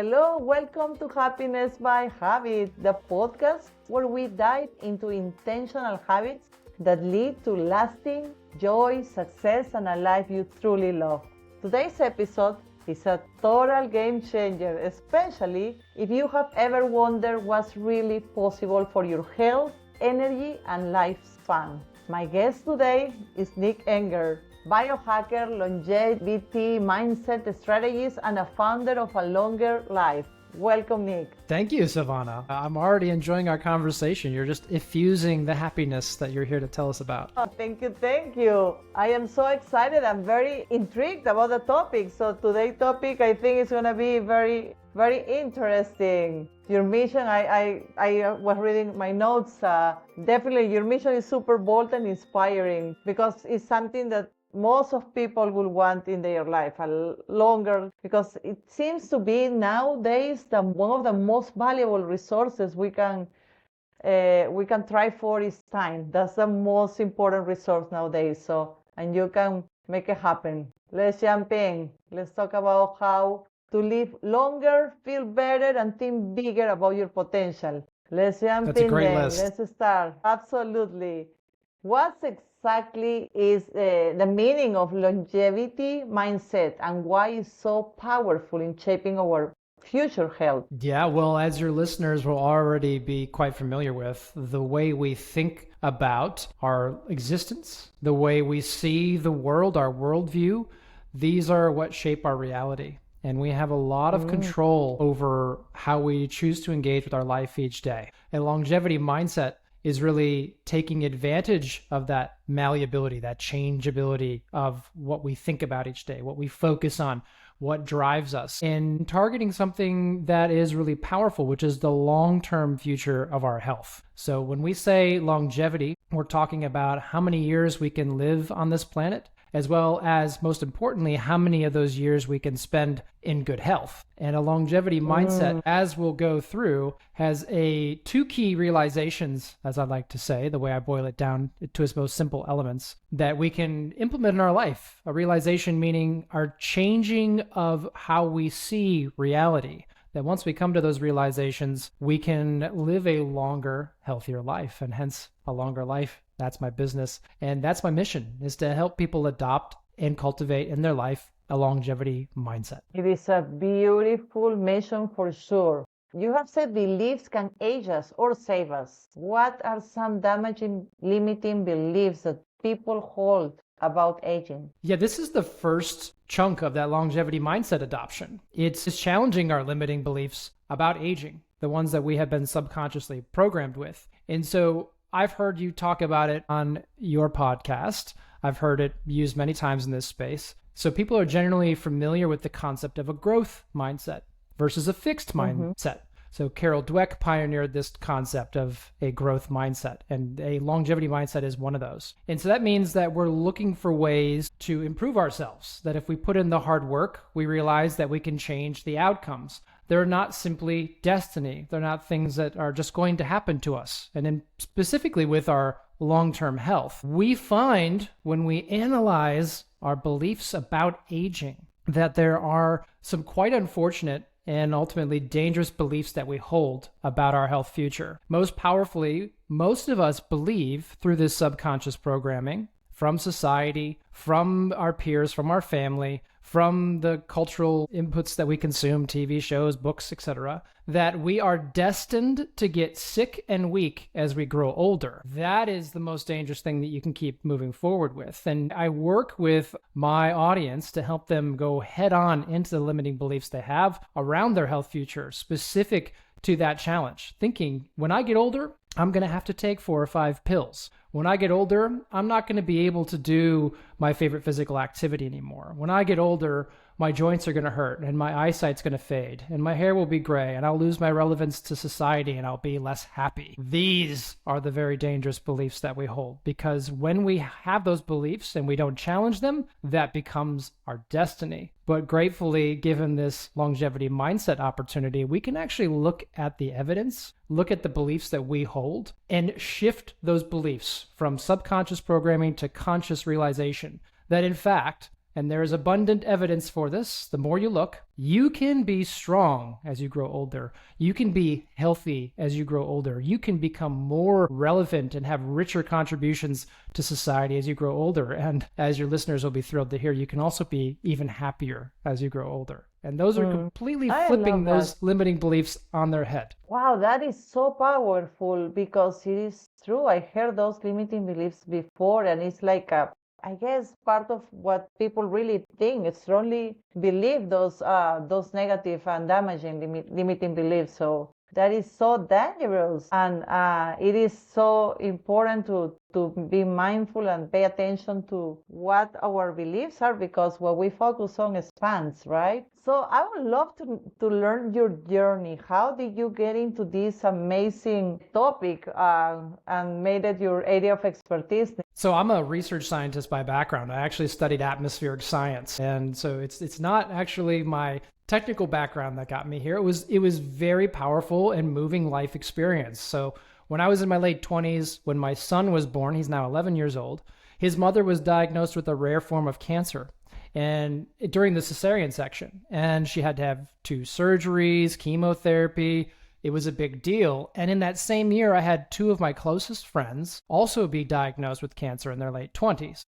Hello, welcome to Happiness by Habit, the podcast where we dive into intentional habits that lead to lasting joy, success, and a life you truly love. Today's episode is a total game changer, especially if you have ever wondered what's really possible for your health, energy, and lifespan. My guest today is Nick Engerer, biohacker, longevity, mindset strategist, and a founder of A Longer Life. Welcome, Nick. Thank you, Silvana. I'm already enjoying our conversation. You're just effusing the happiness that you're here to tell us about. Oh, thank you. I am so excited. I'm very intrigued about the topic. So today's topic, I think, is going to be very, very interesting. Your mission, I was reading my notes. Definitely, your mission is super bold and inspiring because it's something that most of people will want in their life, a longer, because it seems to be nowadays one of the most valuable resources we can try for is time. That's the most important resource nowadays. So, and you can make it happen. Let's jump in. Let's talk about how to live longer, feel better, and think bigger about your potential. Let's jump That's in a great then. list. Let's start. Absolutely. What exactly is the meaning of longevity mindset and why it's so powerful in shaping our future health? Yeah, well, as your listeners will already be quite familiar with, the way we think about our existence, the way we see the world, our worldview, these are what shape our reality. And we have a lot of control over how we choose to engage with our life each day. A longevity mindset is really taking advantage of that malleability, that changeability of what we think about each day, what we focus on, what drives us, and targeting something that is really powerful, which is the long-term future of our health. So when we say longevity, we're talking about how many years we can live on this planet, as well as, most importantly, how many of those years we can spend in good health. And a longevity mindset, as we'll go through, has two key realizations, as I like to say, the way I boil it down to its most simple elements, that we can implement in our life. A realization meaning our changing of how we see reality. That once we come to those realizations, we can live a longer, healthier life, and hence a longer life. That's my business. And that's my mission, is to help people adopt and cultivate in their life a longevity mindset. It is a beautiful mission for sure. You have said beliefs can age us or save us. What are some damaging, limiting beliefs that people hold about aging? Yeah, this is the first chunk of that longevity mindset adoption. It's challenging our limiting beliefs about aging, the ones that we have been subconsciously programmed with. And so I've heard you talk about it on your podcast. I've heard it used many times in this space. So people are generally familiar with the concept of a growth mindset versus a fixed mindset. So Carol Dweck pioneered this concept of a growth mindset, and a longevity mindset is one of those. And so that means that we're looking for ways to improve ourselves, that if we put in the hard work, we realize that we can change the outcomes. They're not simply destiny. They're not things that are just going to happen to us. And then specifically with our long-term health, we find when we analyze our beliefs about aging that there are some quite unfortunate and ultimately dangerous beliefs that we hold about our health future. Most powerfully, most of us believe through this subconscious programming from society, from our peers, from our family, from the cultural inputs that we consume, TV shows, books, etc., that we are destined to get sick and weak as we grow older. That is the most dangerous thing that you can keep moving forward with. And I work with my audience to help them go head on into the limiting beliefs they have around their health future, specific to that challenge. Thinking, when I get older, I'm going to have to take 4 or 5 pills. When I get older, I'm not going to be able to do my favorite physical activity anymore. When I get older, my joints are going to hurt and my eyesight's going to fade and my hair will be gray and I'll lose my relevance to society and I'll be less happy. These are the very dangerous beliefs that we hold, because when we have those beliefs and we don't challenge them, that becomes our destiny. But gratefully, given this longevity mindset opportunity, we can actually look at the evidence, look at the beliefs that we hold, and shift those beliefs from subconscious programming to conscious realization that, in fact, and there is abundant evidence for this. The more you look, you can be strong as you grow older. You can be healthy as you grow older. You can become more relevant and have richer contributions to society as you grow older. And as your listeners will be thrilled to hear, you can also be even happier as you grow older. And those are completely flipping those limiting beliefs on their head. Wow, that is so powerful because it is true. I heard those limiting beliefs before, and it's like I guess part of what people really think, strongly believe those negative and damaging limiting beliefs. So that is so dangerous, and it is so important to be mindful and pay attention to what our beliefs are, because what we focus on expands, right? So I would love to learn your journey. How did you get into this amazing topic and made it your area of expertise? So I'm a research scientist by background. I actually studied atmospheric science. And so it's not actually my technical background that got me here. It was very powerful and moving life experience. So when I was in my late 20s, when my son was born, he's now 11 years old, his mother was diagnosed with a rare form of cancer, and during the cesarean section, and she had to have 2 surgeries, chemotherapy. It was a big deal. And in that same year, I had 2 of my closest friends also be diagnosed with cancer in their late 20s.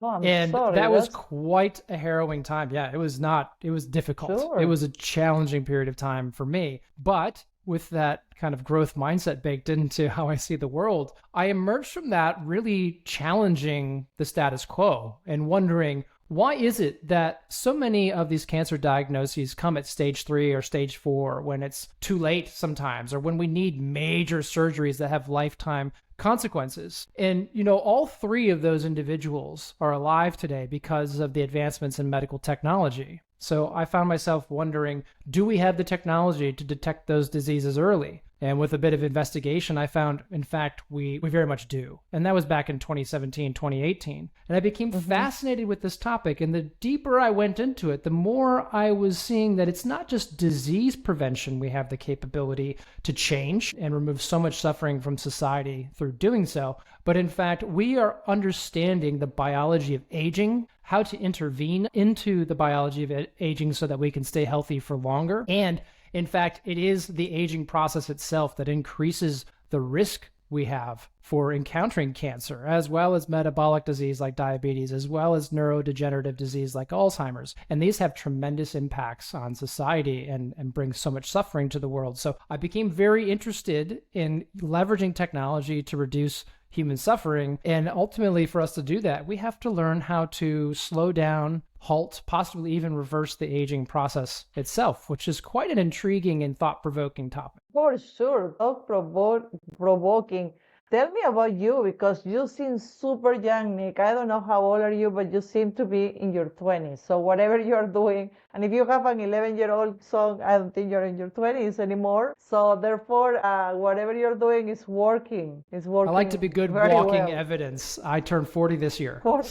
Oh, I'm And sorry. that was quite a harrowing time. Yeah, it was difficult. Sure. It was a challenging period of time for me. But with that kind of growth mindset baked into how I see the world, I emerged from that really challenging the status quo and wondering, why is it that so many of these cancer diagnoses come at stage 3 or stage 4 when it's too late sometimes, or when we need major surgeries that have lifetime consequences? And, all 3 of those individuals are alive today because of the advancements in medical technology. So I found myself wondering, do we have the technology to detect those diseases early? And with a bit of investigation, I found, in fact, we very much do. And that was back in 2017, 2018. And I became fascinated with this topic. And the deeper I went into it, the more I was seeing that it's not just disease prevention we have the capability to change and remove so much suffering from society through doing so, but in fact, we are understanding the biology of aging, how to intervene into the biology of aging so that we can stay healthy for longer. And in fact, it is the aging process itself that increases the risk we have for encountering cancer, as well as metabolic disease like diabetes, as well as neurodegenerative disease like Alzheimer's. And these have tremendous impacts on society and bring so much suffering to the world. So I became very interested in leveraging technology to reduce human suffering. And ultimately, for us to do that, we have to learn how to slow down, halt, possibly even reverse the aging process itself, which is quite an intriguing and thought-provoking topic. For sure, thought-provoking. Tell me about you, because you seem super young, Nick. I don't know how old are you, but you seem to be in your 20s. So whatever you're doing, and if you have an 11-year-old son, I don't think you're in your 20s anymore. So therefore, whatever you're doing is working. It's working. I like to be good walking evidence. I turned 40 this year. You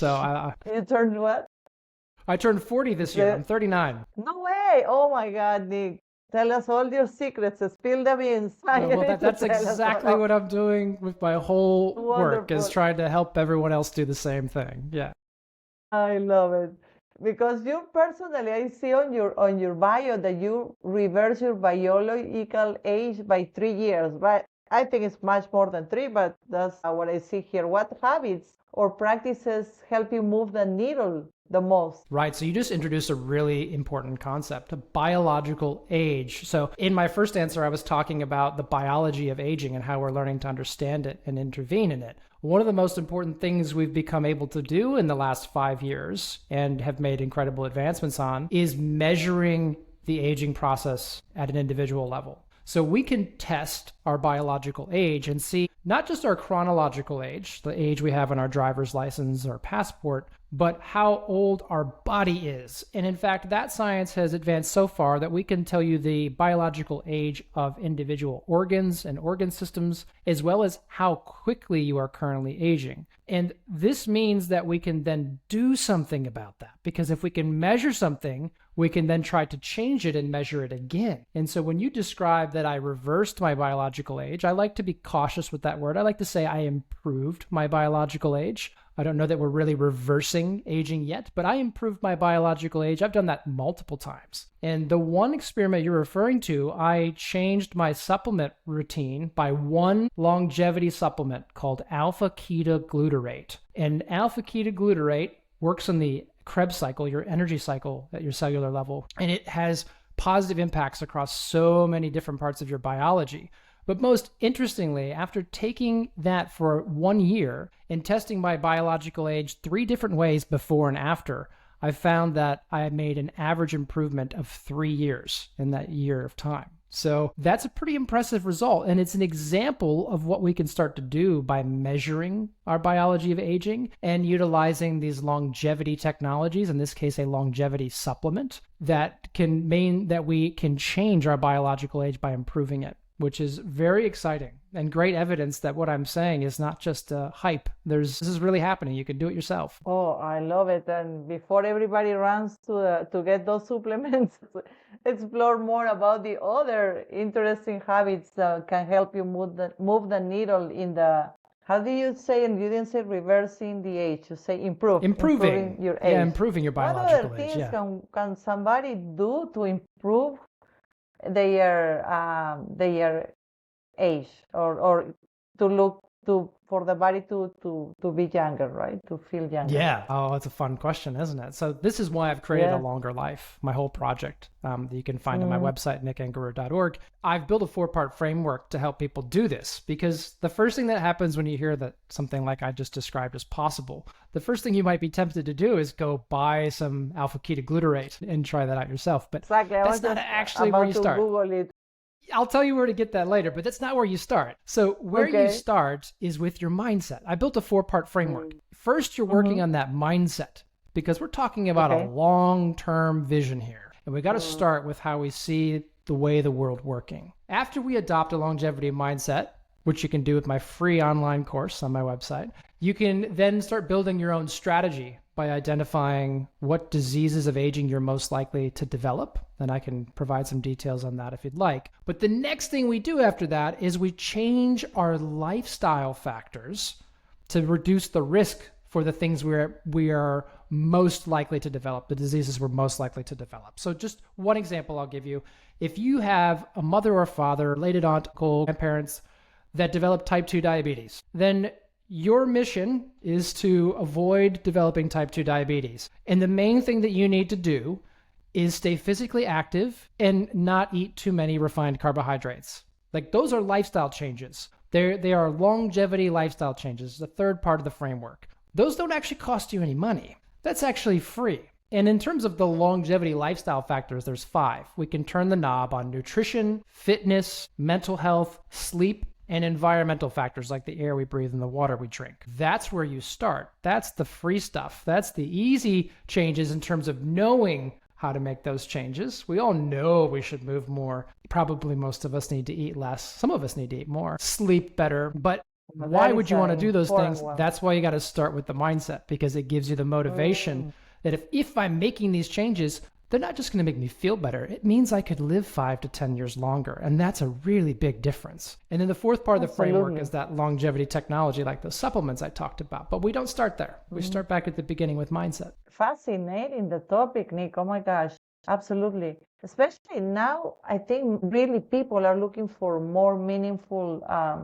turned what? I turned 40 this year. I'm 39. No way. Oh my God, Nick. Tell us all your secrets. Spill the beans. That's exactly what I'm doing with my whole work, is Wonderful. trying to help everyone else do the same thing. Yeah. I love it. Because you personally, I see on your bio that you reverse your biological age by 3 years, right? I think it's much more than 3, but that's what I see here. What habits or practices help you move the needle the most? Right. So you just introduced a really important concept, a biological age. So in my first answer, I was talking about the biology of aging and how we're learning to understand it and intervene in it. One of the most important things we've become able to do in the last 5 years and have made incredible advancements on is measuring the aging process at an individual level. So we can test our biological age and see not just our chronological age, the age we have on our driver's license or passport, but how old our body is. And in fact, that science has advanced so far that we can tell you the biological age of individual organs and organ systems, as well as how quickly you are currently aging. And this means that we can then do something about that, because if we can measure something, we can then try to change it and measure it again. And so when you describe that I reversed my biological age, I like to be cautious with that word. I like to say I improved my biological age. I don't know that we're really reversing aging yet, but I improved my biological age. I've done that multiple times. And the one experiment you're referring to, I changed my supplement routine by one longevity supplement called alpha-ketoglutarate. And alpha-ketoglutarate works on the Krebs cycle, your energy cycle at your cellular level, and it has positive impacts across so many different parts of your biology. But most interestingly, after taking that for 1 year and testing my biological age 3 different ways before and after, I found that I made an average improvement of 3 years in that year of time. So that's a pretty impressive result. And it's an example of what we can start to do by measuring our biology of aging and utilizing these longevity technologies, in this case, a longevity supplement that can mean that we can change our biological age by improving it, which is very exciting and great evidence that what I'm saying is not just hype. This is really happening. You can do it yourself. Oh, I love it. And before everybody runs to get those supplements, explore more about the other interesting habits that can help you move the needle in the, how do you say, and you didn't say reversing the age, you say improving your age. Yeah, improving your biological what age. other things Yeah. can somebody do to improve their age, or to look for the body to be younger, right? To feel younger. Yeah. Oh, it's a fun question, isn't it? So this is why I've created Yeah. A Longer Life, my whole project that you can find on my website, nickengerer.org. I've built a 4-part framework to help people do this, because the first thing that happens when you hear that something like I just described is possible, the first thing you might be tempted to do is go buy some alpha-ketoglutarate and try that out yourself. But Exactly. that's not actually where you start. Google it. I'll tell you where to get that later, but that's not where you start. So where you start is with your mindset. I built a 4-part framework. First, you're working on that mindset, because we're talking about a long-term vision here. And we got to start with how we see the way the world working. After we adopt a longevity mindset, which you can do with my free online course on my website, you can then start building your own strategy by identifying what diseases of aging you're most likely to develop. And I can provide some details on that if you'd like. But the next thing we do after that is we change our lifestyle factors to reduce the risk for the things we are most likely to develop, the diseases we're most likely to develop. So just one example I'll give you. If you have a mother or father, related aunt, uncle, grandparents that develop type 2 diabetes, then your mission is to avoid developing type 2 diabetes. And the main thing that you need to do is stay physically active and not eat too many refined carbohydrates. Like, those are lifestyle changes. They are longevity lifestyle changes, the third part of the framework. Those don't actually cost you any money. That's actually free. And in terms of the longevity lifestyle factors, there's 5. We can turn the knob on nutrition, fitness, mental health, sleep, and environmental factors like the air we breathe and the water we drink. That's where you start. That's the free stuff. That's the easy changes in terms of knowing how to make those changes. We all know we should move more. Probably most of us need to eat less. Some of us need to eat more, sleep better. But why would you want to do those things? That's why you got to start with the mindset, because it gives you the motivation that if I'm making these changes, they're not just going to make me feel better. It means I could live 5 to 10 years longer. And that's a really big difference. And then the 4th part of the framework is that longevity technology, like the supplements I talked about. But we don't start there. We start back at the beginning with mindset. Fascinating, the topic, Nick. Oh my gosh. Absolutely. Especially now, I think really people are looking for more meaningful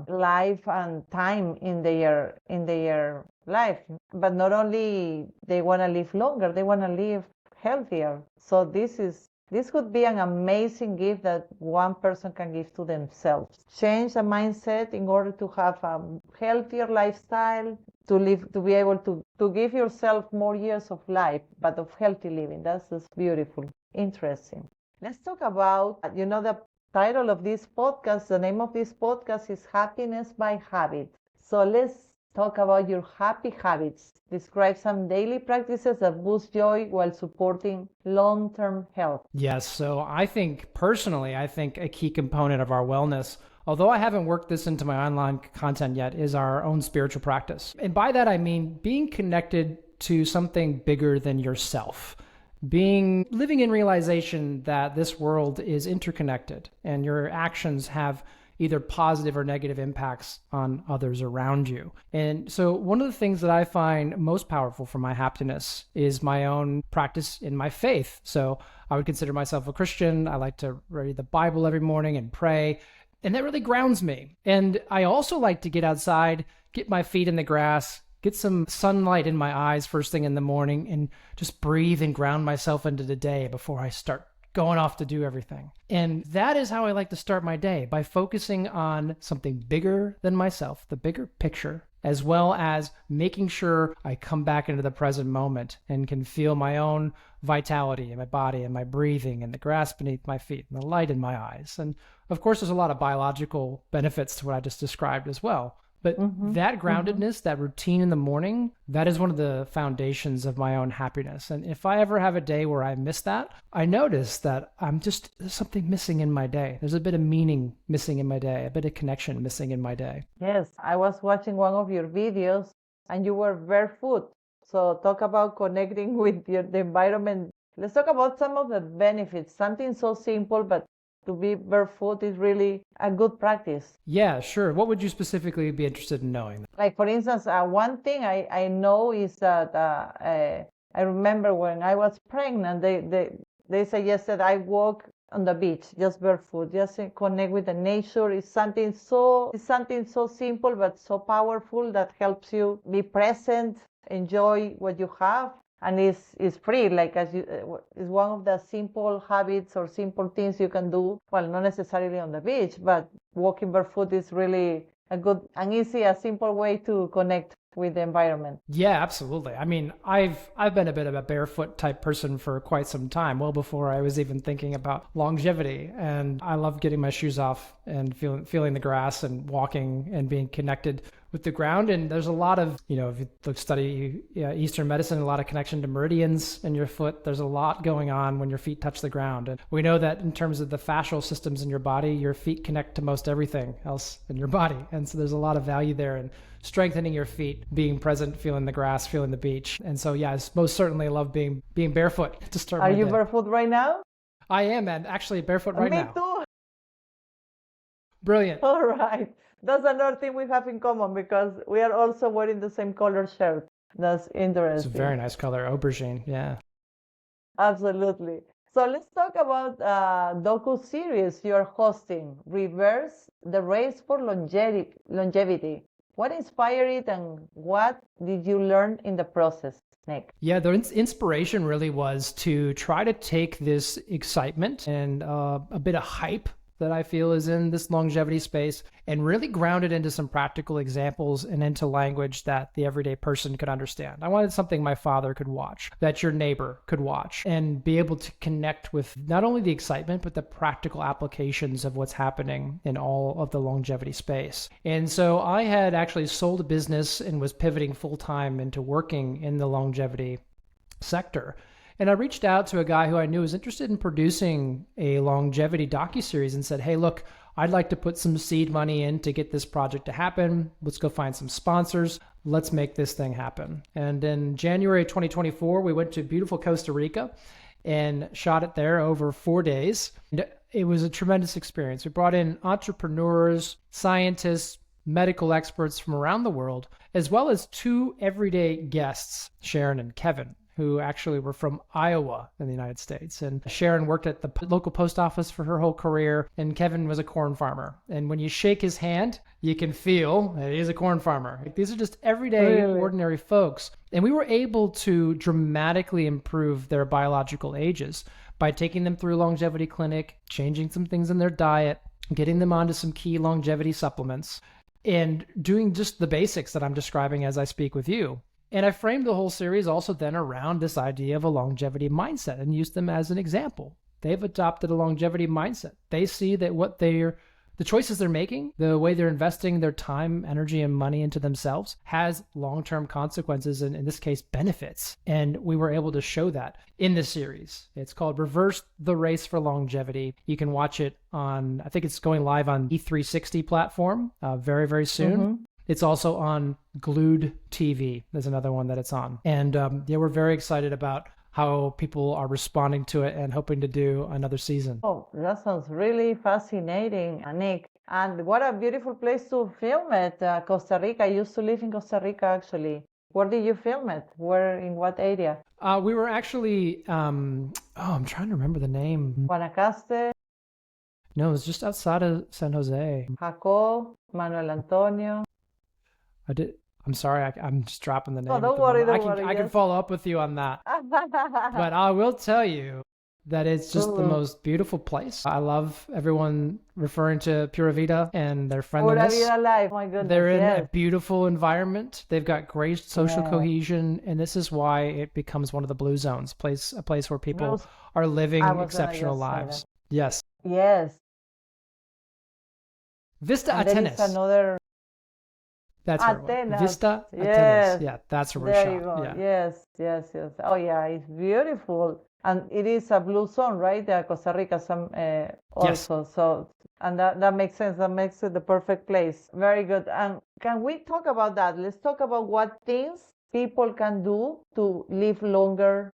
life and time in their life. But not only they want to live longer, they want to live healthier. So this could be an amazing gift that one person can give to themselves. Change the mindset in order to have a healthier lifestyle, to be able to give yourself more years of life, but of healthy living. That's just beautiful. Interesting. Let's talk about, the title of this podcast. The name of this podcast is Happiness by Habit. So let's talk about your happy habits. Describe some daily practices that boost joy while supporting long-term health. Yes. So I think a key component of our wellness, although I haven't worked this into my online content yet, is our own spiritual practice. And by that, I mean being connected to something bigger than yourself. Living in realization that this world is interconnected and your actions have either positive or negative impacts on others around you. And so one of the things that I find most powerful for my happiness is my own practice in my faith. So I would consider myself a Christian. I like to read the Bible every morning and pray, and that really grounds me. And I also like to get outside, get my feet in the grass, get some sunlight in my eyes first thing in the morning, and just breathe and ground myself into the day before I start going off to do everything. And that is how I like to start my day, by focusing on something bigger than myself, the bigger picture, as well as making sure I come back into the present moment and can feel my own vitality in my body and my breathing and the grass beneath my feet and the light in my eyes. And of course, there's a lot of biological benefits to what I just described as well. But that groundedness, that routine in the morning, that is one of the foundations of my own happiness. And if I ever have a day where I miss that, I notice that there's something missing in my day. There's a bit of meaning missing in my day, a bit of connection missing in my day. Yes, I was watching one of your videos and you were barefoot. So talk about connecting with the environment. Let's talk about some of the benefits. Something so simple, but to be barefoot is really a good practice. Yeah, sure. What would you specifically be interested in knowing? Like, for instance, one thing I know is that I remember when I was pregnant, they suggested I walk on the beach, just barefoot, just connect with the nature. It's something so simple but so powerful that helps you be present, enjoy what you have. And it's free, like it's one of the simple habits or simple things you can do. Well, not necessarily on the beach, but walking barefoot is really a good and easy, a simple way to connect with the environment. Yeah, absolutely. I mean, I've been a bit of a barefoot type person for quite some time, well before I was even thinking about longevity. And I love getting my shoes off and feeling the grass and walking and being connected with the ground. And there's a lot of, if you study Eastern medicine, a lot of connection to meridians in your foot. There's a lot going on when your feet touch the ground. And we know that in terms of the fascial systems in your body, your feet connect to most everything else in your body. And so there's a lot of value there in strengthening your feet, being present, feeling the grass, feeling the beach. And so, yeah, I most certainly love being barefoot to start my day. Are you barefoot right now? I am, and actually barefoot right now. Me too. Brilliant. All right. That's another thing we have in common because we are also wearing the same color shirt. That's interesting. It's a very nice color, aubergine. Yeah. Absolutely. So let's talk about docu series you're hosting, Reverse the Race for Longevity. What inspired it and what did you learn in the process, Nick? Yeah, the inspiration really was to try to take this excitement and a bit of hype that I feel is in this longevity space and really ground it into some practical examples and into language that the everyday person could understand. I wanted something my father could watch, that your neighbor could watch, and be able to connect with not only the excitement, but the practical applications of what's happening in all of the longevity space. And so I had actually sold a business and was pivoting full-time into working in the longevity sector. And I reached out to a guy who I knew was interested in producing a longevity docuseries and said, hey, look, I'd like to put some seed money in to get this project to happen. Let's go find some sponsors. Let's make this thing happen. And in January 2024, we went to beautiful Costa Rica and shot it there over 4 days. And it was a tremendous experience. We brought in entrepreneurs, scientists, medical experts from around the world, as well as 2 everyday guests, Sharon and Kevin, who actually were from Iowa in the United States. And Sharon worked at the local post office for her whole career, and Kevin was a corn farmer. And when you shake his hand, you can feel that he's a corn farmer. Like, these are just everyday, ordinary folks. And we were able to dramatically improve their biological ages by taking them through a longevity clinic, changing some things in their diet, getting them onto some key longevity supplements, and doing just the basics that I'm describing as I speak with you. And I framed the whole series also then around this idea of a longevity mindset and used them as an example. They've adopted a longevity mindset. They see that the choices they're making, the way they're investing their time, energy, and money into themselves has long-term consequences and, in this case, benefits. And we were able to show that in the series. It's called Reverse the Race for Longevity. You can watch it on, I think it's going live on E360 platform very, very soon. Mm-hmm. It's also on Glued TV. There's another one that it's on. And we're very excited about how people are responding to it and hoping to do another season. Oh, that sounds really fascinating, Nick. And what a beautiful place to film it, Costa Rica. I used to live in Costa Rica, actually. Where did you film it? Where, in what area? We were actually, I'm trying to remember the name. Guanacaste, No, it was just outside of San Jose. Jaco, Manuel Antonio. I'm sorry, I'm just dropping the name. Oh, don't worry, don't worry. I can follow up with you on that. But I will tell you that it's just the most beautiful place. I love everyone referring to Pura Vida and their friendliness. Pura Vida Life, my goodness. They're in a beautiful environment. They've got great social cohesion, and this is why it becomes one of the blue zones, a place where people are living exceptional lives. Yes. Yes. Vista and Atenas. There is another. That's Atenas. Vista Atenas. Yes. Yeah, that's where we There shot. you go. Yeah. Yes. Oh yeah, it's beautiful. And it is a blue zone, right? Costa Rica also. Yes. So, and that makes sense. That makes it the perfect place. Very good. And can we talk about that? Let's talk about what things people can do to live a longer,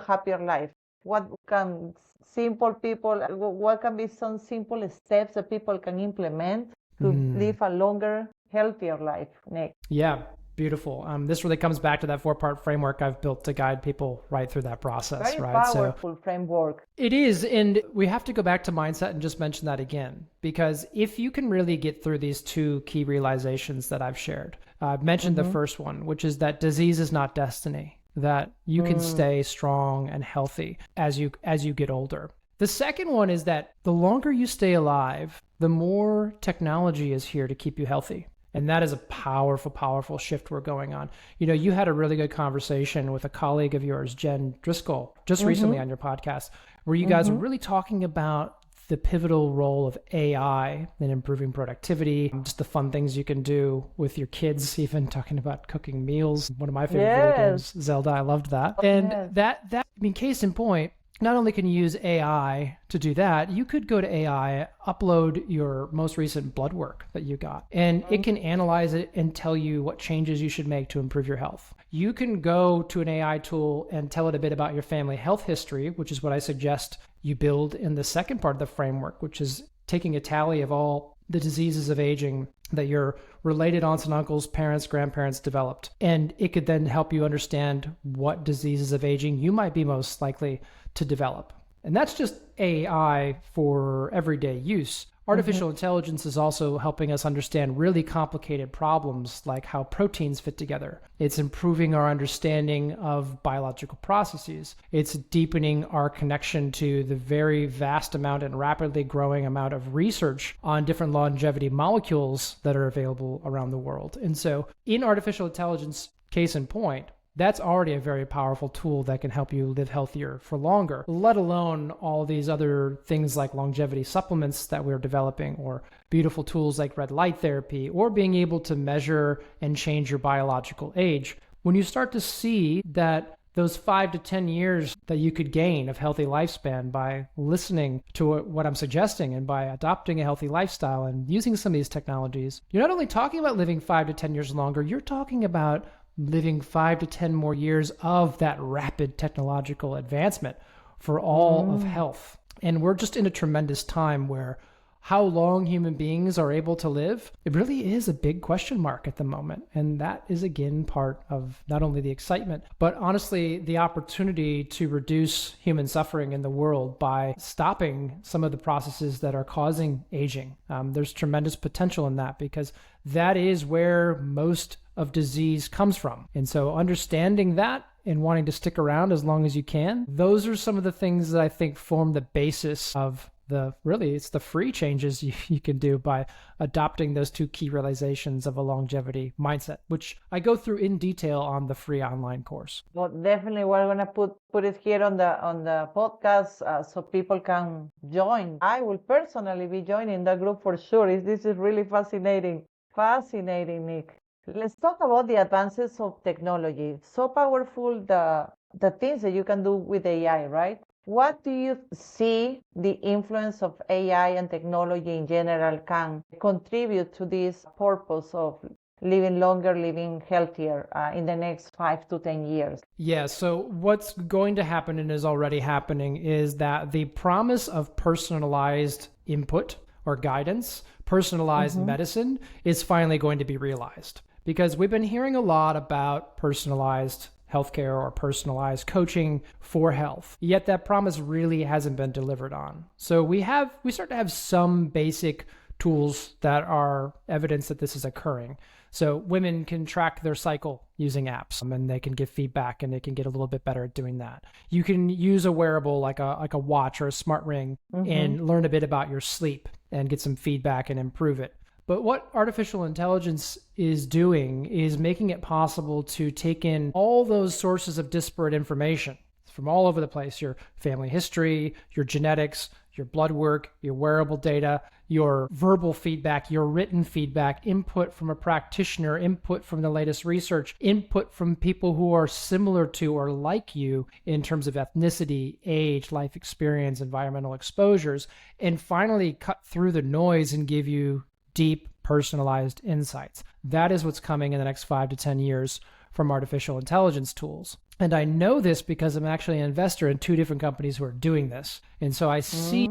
happier life. What can what can be some simple steps that people can implement to live a longer, healthier life, Nick? Yeah. Beautiful. This really comes back to that 4-part framework I've built to guide people right through that process. Very powerful framework. It is. And we have to go back to mindset and just mention that again, because if you can really get through these two key realizations that I've shared, I've mentioned the first one, which is that disease is not destiny, that you can stay strong and healthy as you get older. The second one is that the longer you stay alive, the more technology is here to keep you healthy. And that is a powerful, powerful shift we're going on. You know, you had a really good conversation with a colleague of yours, Jen Driscoll, just recently on your podcast, where you guys were really talking about the pivotal role of AI in improving productivity, just the fun things you can do with your kids, even talking about cooking meals. One of my favorite video games, Zelda, I loved that. And I mean, case in point, not only can you use AI to do that, you could go to AI, upload your most recent blood work that you got, and it can analyze it and tell you what changes you should make to improve your health. You can go to an AI tool and tell it a bit about your family health history, which is what I suggest you build in the second part of the framework, which is taking a tally of all the diseases of aging that your related aunts and uncles, parents, grandparents developed. And it could then help you understand what diseases of aging you might be most likely to develop. And that's just AI for everyday use. Artificial intelligence is also helping us understand really complicated problems like how proteins fit together. It's improving our understanding of biological processes. It's deepening our connection to the very vast amount and rapidly growing amount of research on different longevity molecules that are available around the world. And so in artificial intelligence, case in point, that's already a very powerful tool that can help you live healthier for longer, let alone all these other things like longevity supplements that we're developing, or beautiful tools like red light therapy, or being able to measure and change your biological age. When you start to see that those 5 to 10 years that you could gain of healthy lifespan by listening to what I'm suggesting and by adopting a healthy lifestyle and using some of these technologies, you're not only talking about living 5 to 10 years longer, you're talking about living 5 to 10 more years of that rapid technological advancement for all of health. And we're just in a tremendous time where how long human beings are able to live, it really is a big question mark at the moment. And that is, again, part of not only the excitement, but honestly, the opportunity to reduce human suffering in the world by stopping some of the processes that are causing aging. There's tremendous potential in that, because that is where most of disease comes from. And so understanding that and wanting to stick around as long as you can, those are some of the things that I think form the basis of it's the free changes you can do by adopting those two key realizations of a longevity mindset, which I go through in detail on the free online course. Well, definitely we're going to put it here on the podcast so people can join. I will personally be joining the group for sure. This is really fascinating. Fascinating, Nick. Let's talk about the advances of technology. So powerful, the things that you can do with AI, right? What do you see the influence of AI and technology in general can contribute to this purpose of living longer, living healthier in the next 5 to 10 years? Yeah, so what's going to happen and is already happening is that the promise of personalized input or guidance, personalized medicine is finally going to be realized. Because we've been hearing a lot about personalized healthcare or personalized coaching for health, yet that promise really hasn't been delivered on. So we start to have some basic tools that are evidence that this is occurring. So women can track their cycle using apps, and they can give feedback, and they can get a little bit better at doing that. You can use a wearable like a watch or a smart ring and learn a bit about your sleep and get some feedback and improve it. But what artificial intelligence is doing is making it possible to take in all those sources of disparate information from all over the place: your family history, your genetics, your blood work, your wearable data, your verbal feedback, your written feedback, input from a practitioner, input from the latest research, input from people who are similar to or like you in terms of ethnicity, age, life experience, environmental exposures, and finally cut through the noise and give you deep, personalized insights. That is what's coming in the next 5 to 10 years from artificial intelligence tools. And I know this because I'm actually an investor in 2 different companies who are doing this. And so I see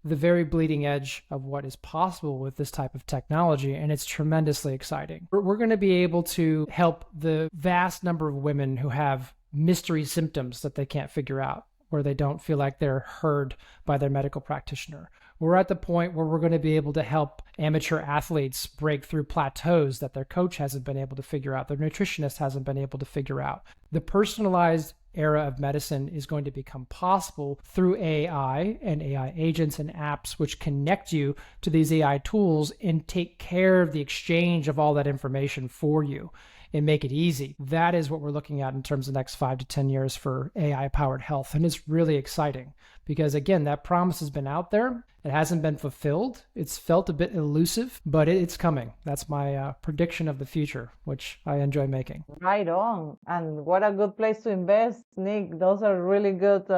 the very bleeding edge of what is possible with this type of technology, and it's tremendously exciting. We're going to be able to help the vast number of women who have mystery symptoms that they can't figure out, where they don't feel like they're heard by their medical practitioner. We're at the point where we're going to be able to help amateur athletes break through plateaus that their coach hasn't been able to figure out, their nutritionist hasn't been able to figure out. The personalized era of medicine is going to become possible through AI and AI agents and apps which connect you to these AI tools and take care of the exchange of all that information for you and make it easy. That is what we're looking at in terms of the next 5 to 10 years for AI-powered health. And it's really exciting because, again, that promise has been out there. It hasn't been fulfilled. It's felt a bit elusive, but it's coming. That's my prediction of the future, which I enjoy making. Right on. And what a good place to invest, Nick. Those are really good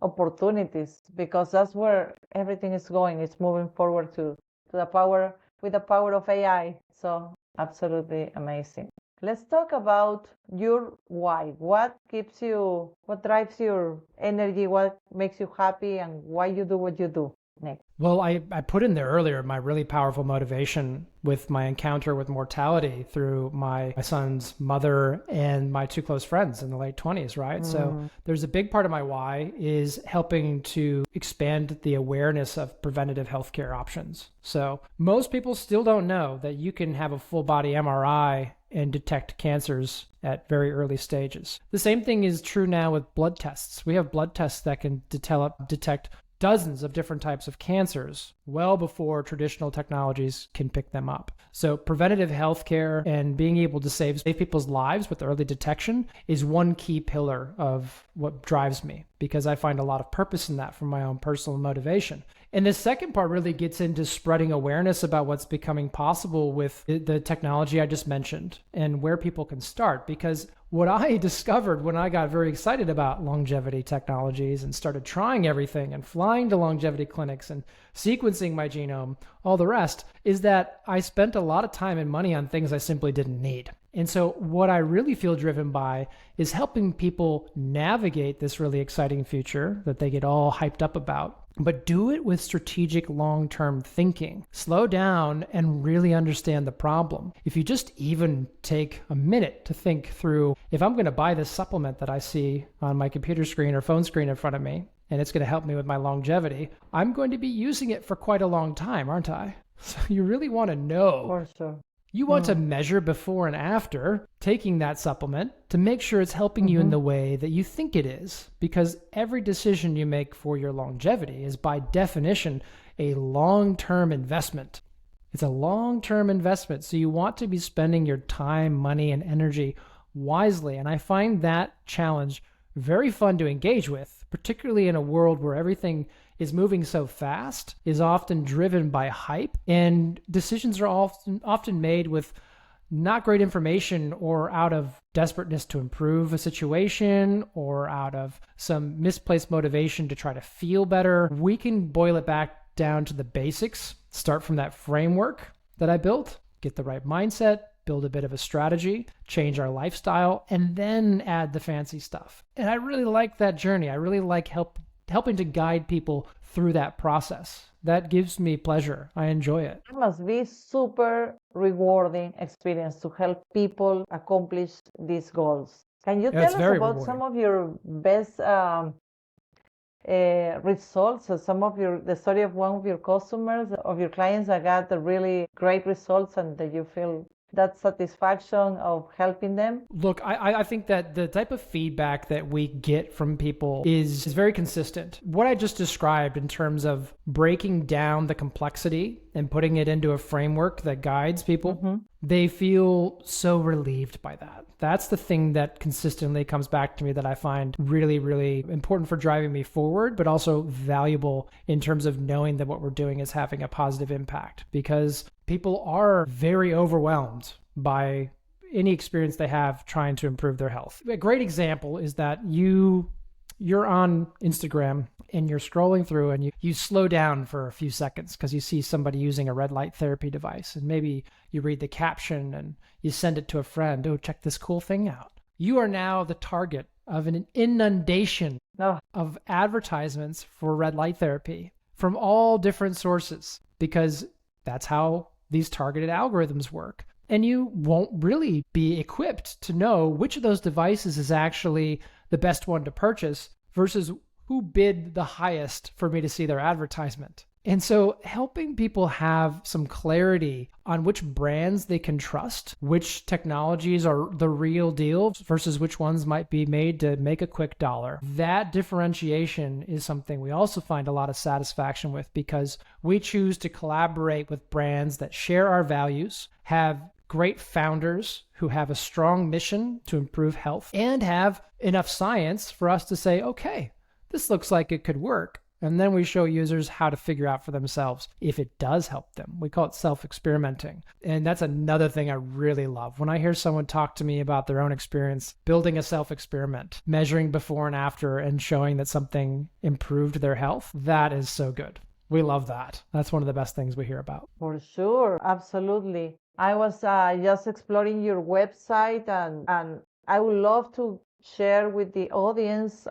opportunities because that's where everything is going. It's moving forward to the power, with the power of AI. So absolutely amazing. Let's talk about your why. What drives your energy? What makes you happy, and why you do what you do, Nick? Well, I put in there earlier my really powerful motivation with my encounter with mortality through my son's mother and my 2 close friends in the late 20s, right? So there's a big part of my why is helping to expand the awareness of preventative healthcare options. So most people still don't know that you can have a full body MRI and detect cancers at very early stages. The same thing is true now with blood tests. We have blood tests that can detect dozens of different types of cancers well before traditional technologies can pick them up. So preventative healthcare and being able to save people's lives with early detection is one key pillar of what drives me, because I find a lot of purpose in that from my own personal motivation. And the second part really gets into spreading awareness about what's becoming possible with the technology I just mentioned and where people can start. Because what I discovered when I got very excited about longevity technologies and started trying everything and flying to longevity clinics and sequencing my genome, all the rest, is that I spent a lot of time and money on things I simply didn't need. And so what I really feel driven by is helping people navigate this really exciting future that they get all hyped up about, but do it with strategic long-term thinking. Slow down and really understand the problem. If you just even take a minute to think through, if I'm going to buy this supplement that I see on my computer screen or phone screen in front of me, and it's going to help me with my longevity, I'm going to be using it for quite a long time, aren't I? So you really want to know. For sure. You want to measure before and after taking that supplement to make sure it's helping you in the way that you think it is, because every decision you make for your longevity is by definition a long-term investment. It's a long-term investment, so you want to be spending your time, money, and energy wisely, and I find that challenge very fun to engage with, particularly in a world where everything is moving so fast, is often driven by hype, and decisions are often made with not great information or out of desperateness to improve a situation or out of some misplaced motivation to try to feel better. We can boil it back down to the basics, start from that framework that I built, get the right mindset, build a bit of a strategy, change our lifestyle, and then add the fancy stuff. And I really like that journey. I really like helping to guide people through that process. That gives me pleasure. I enjoy it. It must be super rewarding experience to help people accomplish these goals. Can you Yeah, it's tell us very about rewarding. some of your best results, or the story of one of your customers, of your clients that got the really great results and that you feel that satisfaction of helping them? Look, I think that the type of feedback that we get from people is very consistent. What I just described in terms of breaking down the complexity and putting it into a framework that guides people, they feel so relieved by that. That's the thing that consistently comes back to me that I find really, really important for driving me forward, but also valuable in terms of knowing that what we're doing is having a positive impact, because people are very overwhelmed by any experience they have trying to improve their health. A great example is that you're on Instagram and you're scrolling through and you slow down for a few seconds because you see somebody using a red light therapy device, and maybe you read the caption and you send it to a friend. Oh, check this cool thing out. You are now the target of an inundation of advertisements for red light therapy from all different sources, because that's how these targeted algorithms work. And you won't really be equipped to know which of those devices is actually the best one to purchase versus who bid the highest for me to see their advertisement. And so helping people have some clarity on which brands they can trust, which technologies are the real deal versus which ones might be made to make a quick dollar. That differentiation is something we also find a lot of satisfaction with, because we choose to collaborate with brands that share our values, have great founders who have a strong mission to improve health, and have enough science for us to say, okay, this looks like it could work. And then we show users how to figure out for themselves if it does help them. We call it self-experimenting. And that's another thing I really love. When I hear someone talk to me about their own experience building a self-experiment, measuring before and after and showing that something improved their health, that is so good. We love that. That's one of the best things we hear about. For sure, absolutely. I was just exploring your website, and I would love to share with the audience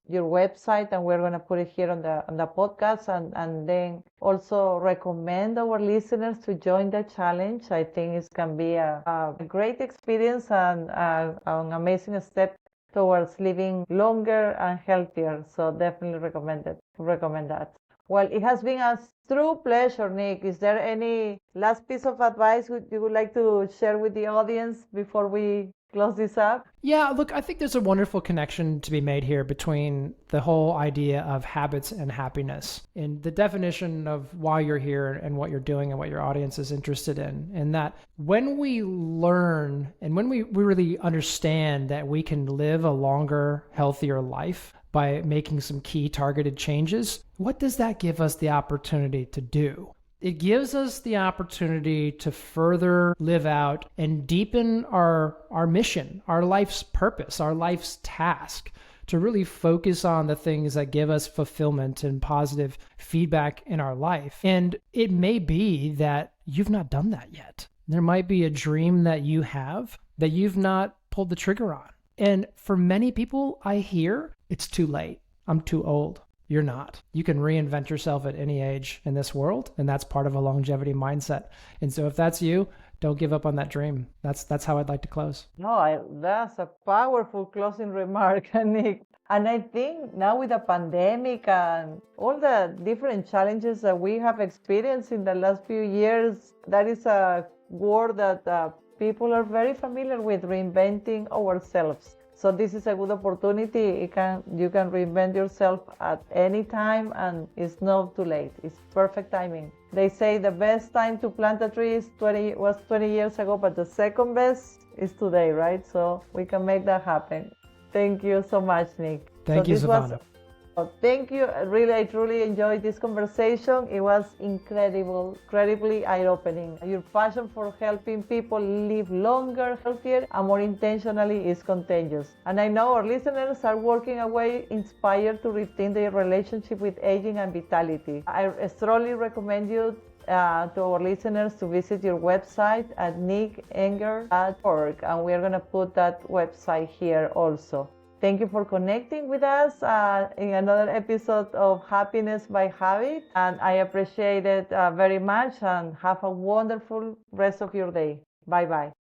your website, and we're going to put it here on the podcast, and then also recommend our listeners to join the challenge. I think it can be a great experience and an amazing step towards living longer and healthier. So definitely recommend that. Well, it has been a true pleasure, Nick. Is there any last piece of advice you would like to share with the audience before we close this up? Yeah, look, I think there's a wonderful connection to be made here between the whole idea of habits and happiness, and the definition of why you're here and what you're doing and what your audience is interested in. And that when we learn and when we really understand that we can live a longer, healthier life by making some key targeted changes, what does that give us the opportunity to do? It gives us the opportunity to further live out and deepen our mission, our life's purpose, our life's task, to really focus on the things that give us fulfillment and positive feedback in our life. And it may be that you've not done that yet. There might be a dream that you have that you've not pulled the trigger on. And for many people, I hear, it's too late. I'm too old. You're not. You can reinvent yourself at any age in this world, and that's part of a longevity mindset. And so if that's you, don't give up on that dream. That's how I'd like to close. No, that's a powerful closing remark, Nick. And I think now with the pandemic and all the different challenges that we have experienced in the last few years, that is a word that people are very familiar with, reinventing ourselves. So this is a good opportunity. You can reinvent yourself at any time, and it's not too late. It's perfect timing. They say the best time to plant a tree was 20 years ago, but the second best is today, right? So we can make that happen. Thank you so much, Nick. Thank you, Silvana. Thank you. Really, I truly enjoyed this conversation. It was incredibly eye-opening. Your passion for helping people live longer, healthier, and more intentionally is contagious. And I know our listeners are walking away inspired to rethink their relationship with aging and vitality. I strongly recommend you to our listeners to visit your website at nickengerer.org, and we're going to put that website here also. Thank you for connecting with us in another episode of Happiness by Habit. And I appreciate it very much, and have a wonderful rest of your day. Bye-bye.